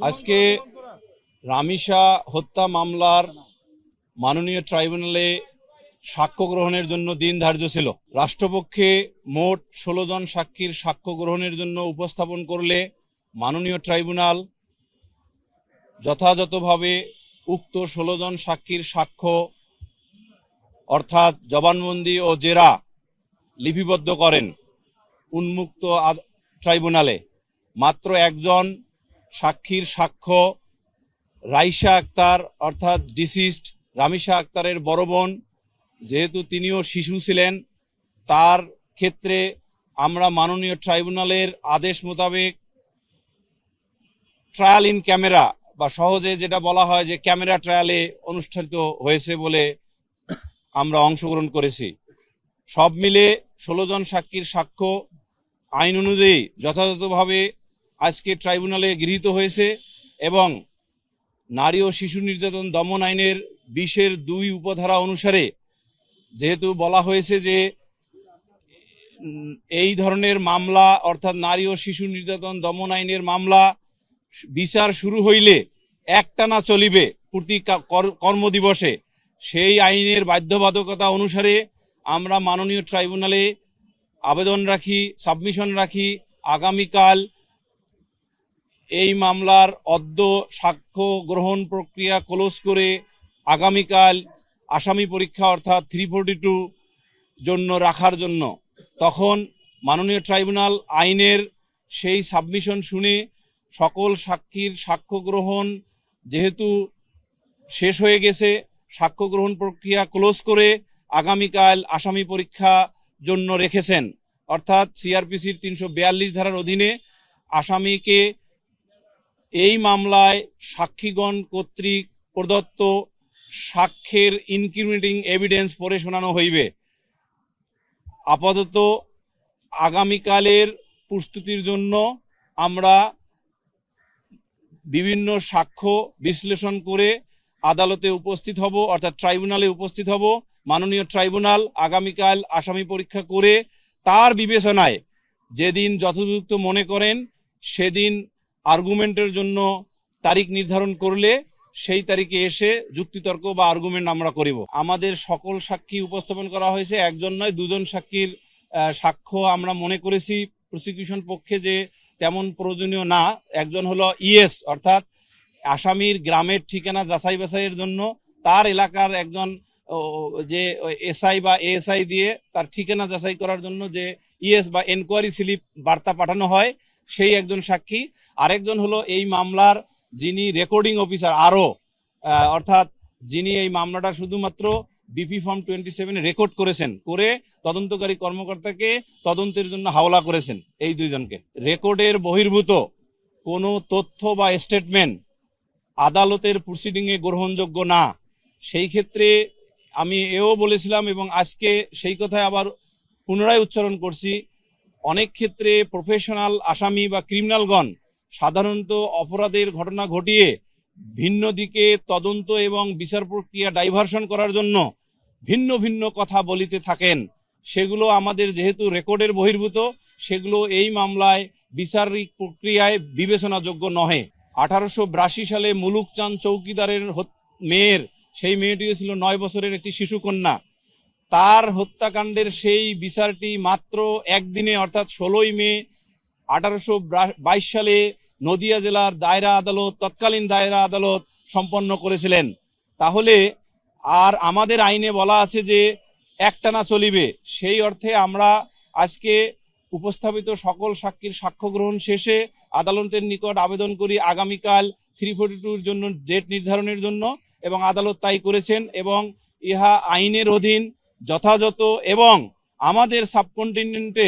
আজকে রামিসা হত্যা মামলার মাননীয় ট্রাইব্যুনালে সাক্ষ্য গ্রহণের জন্য দিন ধার্য ছিল। রাষ্ট্রপক্ষে মোট 16 জন সাক্ষীর সাক্ষ্য গ্রহণের জন্য উপস্থাপন করলে মাননীয় ট্রাইব্যুনাল যথাযথভাবে উক্ত 16 জন সাক্ষীর সাক্ষ্য অর্থাৎ জবানবন্দি ও জেরা লিপিবদ্ধ করেন উন্মুক্ত ট্রাইব্যুনালে। মাত্র একজন সাক্ষীর সাক্ষ্য রাইসা আক্তার অর্থাৎ ডিসিস্ট রামিসা আক্তারের বড় বোন, যেহেতু তিনিও শিশু ছিলেন, তার ক্ষেত্রে আমরা মাননীয় ট্রাইব্যুনালের আদেশ মোতাবেক ট্রায়াল ইন ক্যামেরা বা সহজে যেটা বলা হয় যে ক্যামেরা ট্রায়ালে অনুষ্ঠিত হয়েছে বলে আমরা অংশগ্রহণ করেছি। সব মিলে 16 জন সাক্ষীর সাক্ষ্য আইন অনুযায়ী যথাযথভাবে আজকে ট্রাইব্যুনালে গৃহীত হয়েছে এবং নারী ও শিশু নির্যাতন দমন আইনের 20-2 উপধারা অনুসারে যেহেতু বলা হয়েছে যে এই ধরনের মামলা অর্থাৎ নারী ও শিশু নির্যাতন দমন আইনের মামলা বিচার শুরু হইলে একটানা চলিবে প্রতি কর্মদিবসে, সেই আইনের বাধ্যবাধকতা অনুসারে আমরা মাননীয় ট্রাইব্যুনালে আবেদন রাখি, সাবমিশন রাখি আগামীকাল এই মামলার অদ্য সাক্ষ্য গ্রহণ প্রক্রিয়া ক্লোজ করে আগামীকাল আসামি পরীক্ষা অর্থাৎ 342 জন্য রাখার জন্য। তখন মাননীয় ট্রাইব্যুনাল আইনের সেই সাবমিশন শুনে সকল সাক্ষীর সাক্ষ্য গ্রহণ যেহেতু শেষ হয়ে গেছে, সাক্ষ্য গ্রহণ প্রক্রিয়া ক্লোজ করে আগামীকাল আসামি পরীক্ষা জন্য রেখেছেন। অর্থাৎ সিআরপিসির 342 ধারার অধীনে আসামিকে এই মামলায় সাক্ষীগণ কর্তৃক প্রদত্ত সাক্ষ্যের ইনক্রিমিনেটিং এভিডেন্স পড়ে শোনানো হইবে। আপাতত আগামীকালের প্রস্তুতির জন্য আমরা বিভিন্ন সাক্ষ্য বিশ্লেষণ করে আদালতে উপস্থিত হব, অর্থাৎ ট্রাইব্যুনালে উপস্থিত হব। মাননীয় ট্রাইব্যুনাল আগামীকাল আসামি পরীক্ষা করে তার বিবেচনায় যেদিন যথোপযুক্ত মনে করেন সেদিন আর্গুমেন্টের জন্য তারিখ নির্ধারণ করলে সেই তারিখে এসে যুক্তিতর্ক বা আর্গুমেন্ট আমরা করিব। আমাদের সকল সাক্ষী উপস্থাপন করা হয়েছে, একজন নয় 2 জন সাক্ষীর সাক্ষ্য আমরা মনে করেছি প্রসিকিউশন পক্ষে যে তেমন প্রয়োজনীয় না। একজন হলো ইএস অর্থাৎ আসামির গ্রামের ঠিকানা যাচাই বাছাইয়ের জন্য তার এলাকার একজন যে এসআই বা এএসআই দিয়ে তার ঠিকানা যাচাই করার জন্য যে ইএস বা এনকোয়ারি স্লিপ বার্তা পাঠানো হয়, সেই একজন সাক্ষী। আরেকজন হলো এই মামলার যিনি রেকর্ডিং অফিসার অর্থাৎ যিনি এই মামলাটা শুধুমাত্র বিপি ফর্ম 27 রেকর্ড করেছেন, করে তদন্তকারী কর্মকর্তাকে তদন্তের জন্য হাওলা করেছেন। এই 2 জনকে রেকর্ডের বহির্ভূত কোনো তথ্য বা স্টেটমেন্ট আদালতের প্রসিডিংয়ে গ্রহণযোগ্য না। সেই ক্ষেত্রে আমি এও বলেছিলাম এবং আজকে সেই কথায় আবার পুনরায় উচ্চারণ করছি, অনেক ক্ষেত্রে প্রফেশনাল আসামি বা ক্রিমিনালগণ সাধারণত অপরাধের ঘটনা ঘটিয়ে ভিন্ন দিকে তদন্ত এবং বিচার প্রক্রিয়া ডাইভার্সন করার জন্য ভিন্ন ভিন্ন কথা বলিতে থাকেন। সেগুলো আমাদের যেহেতু রেকর্ডের বহির্ভূত, সেগুলো এই মামলায় বিচারিক প্রক্রিয়ায় বিবেচনাযোগ্য নহে। 1882 সালে মুলুক চাঁদ চৌকিদারের মেয়ের, সেই মেয়েটিও ছিল 9 বছরের একটি শিশু কন্যা, তার হত্যাকাণ্ডের সেই বিচারটি মাত্র একদিনে অর্থাৎ 16ই মে 1822 সালে নদিয়া জেলার দায়রা আদালত, তৎকালীন দায়রা আদালত সম্পন্ন করেছিলেন। তাহলে আর আমাদের আইনে বলা আছে যে একটানা চলিবে, সেই অর্থে আমরা আজকে উপস্থাপিত সকল সাক্ষীর সাক্ষ্য গ্রহণ শেষে আদালতের নিকট আবেদন করি আগামীকাল 342 জন্য ডেট নির্ধারণের জন্য, এবং আদালত তাই করেছেন এবং ইহা আইনের অধীন যথাযথ এবং আমাদের সাবকন্টিনেন্টে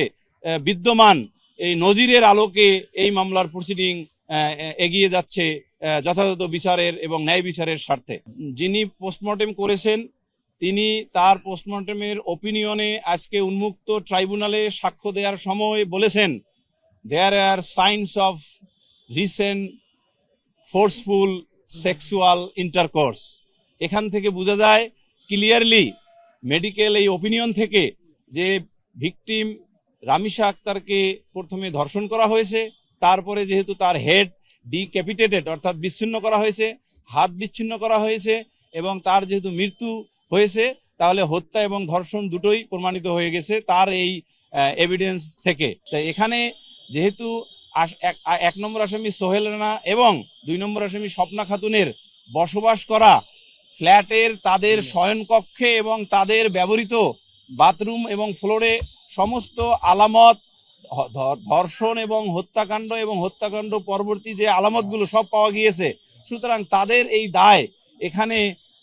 বিদ্যমান এই নজিরের আলোকে এই মামলার প্রসিডিং এগিয়ে যাচ্ছে যথাযথ বিচারের এবং ন্যায় বিচারের স্বার্থে। যিনি পোস্টমর্টেম করেছেন তিনি তার পোস্টমর্টেমের ওপিনিয়নে আজকে উন্মুক্ত ট্রাইব্যুনালে সাক্ষ্য দেওয়ার সময় বলেছেন, there are signs of recent forceful sexual intercourse. এখান থেকে বোঝা যায় ক্লিয়ারলি মেডিকেল এই ওপিনিয়ন থেকে যে ভিকটিম রামিসা আক্তারকে প্রথমে ধর্ষণ করা হয়েছে, তারপরে যেহেতু তার হেড ডিক্যাপিটেটেড অর্থাৎ বিচ্ছিন্ন করা হয়েছে, হাত বিচ্ছিন্ন করা হয়েছে, এবং তার যেহেতু মৃত্যু হয়েছে তাহলে হত্যা এবং ধর্ষণ দুটোই প্রমাণিত হয়ে গেছে তার এই এভিডেন্স থেকে। তাই এখানে যেহেতু এক নম্বর আসামি সোহেল রানা এবং 2 নম্বর আসামি স্বপ্না খাতুনের বসবাস করা ফ্ল্যাটের তাদের শয়নকক্ষে এবং তাদের ব্যবহৃত বাথরুম এবং ফ্লোরে সমস্ত আলামত, ধর্ষণ এবং হত্যাকাণ্ড পরবর্তী যে আলামতগুলো সব পাওয়া গিয়েছে। সুতরাং তাদের এই দায় এখানে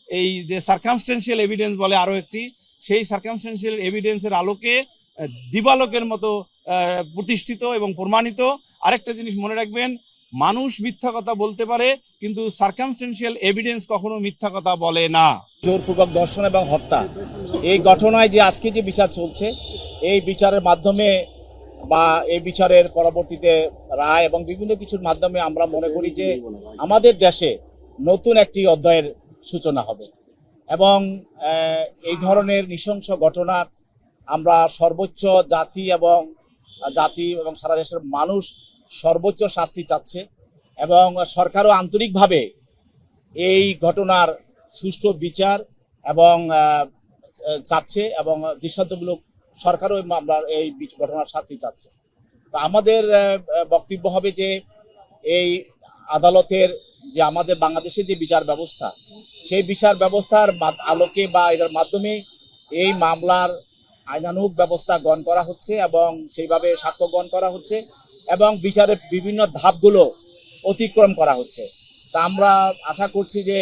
এই যে সার্কামস্টেন্সিয়াল এভিডেন্স বলে আরো একটি, সেই সার্কামস্টেন্সিয়াল এভিডেন্সের আলোকে দিবালোকের মতো প্রতিষ্ঠিত এবং প্রমাণিত। আরেকটা জিনিস মনে রাখবেন, মানুষ মিথ্যা কথা বলতে পারে কিন্তু সার্কামস্টেন্সিয়াল এভিডেন্স কখনো মিথ্যা কথা বলে না। জোরপূর্বক ধর্ষণ এবং হত্যা এই ঘটনায় যে আজকে যে বিচার চলছে, এই বিচারের মাধ্যমে বা এই বিচারের পরবর্তীতে রায় এবং বিভিন্ন কিছুর মাধ্যমে আমরা মনে করি যে আমাদের দেশে নতুন একটি অধ্যায়ের সূচনা হবে এবং এই ধরনের নৃশংস ঘটনার আমরা সর্বোচ্চ জাতি এবং সারা দেশের মানুষ সর্বোচ্চ শাস্তি চাচ্ছে এবং সরকারও আন্তরিকভাবে এই ঘটনার সুষ্ঠু বিচার এবং চাচ্ছে এবং দৃষ্টান্তমূলক সরকারও আমরা এই ঘটনার শাস্তি চাচ্ছে। তো আমাদের বক্তব্য হবে যে এই আদালতের যে আমাদের বাংলাদেশের যে বিচার ব্যবস্থা, সেই বিচার ব্যবস্থার আলোকে বা এর মাধ্যমে এই মামলার আইনানুগ ব্যবস্থা গ্রহণ করা হচ্ছে এবং সেইভাবে সাক্ষ্য গ্রহণ করা হচ্ছে এবং বিচারের বিভিন্ন ধাপগুলো অতিক্রম করা হচ্ছে। তা আমরা আশা করছি যে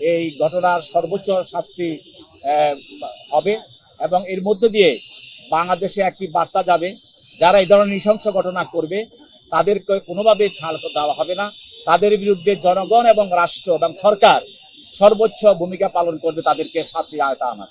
এই ঘটনার সর্বোচ্চ শাস্তি হবে এবং এর মধ্য দিয়ে বাংলাদেশে একটি বার্তা যাবে, যারা এই ধরনের নৃশংস ঘটনা করবে তাদেরকে কোনোভাবে ছাড় দেওয়া হবে না, তাদের বিরুদ্ধে জনগণ এবং রাষ্ট্র এবং সরকার সর্বোচ্চ ভূমিকা পালন করবে তাদেরকে শাস্তির আওতায় আনার।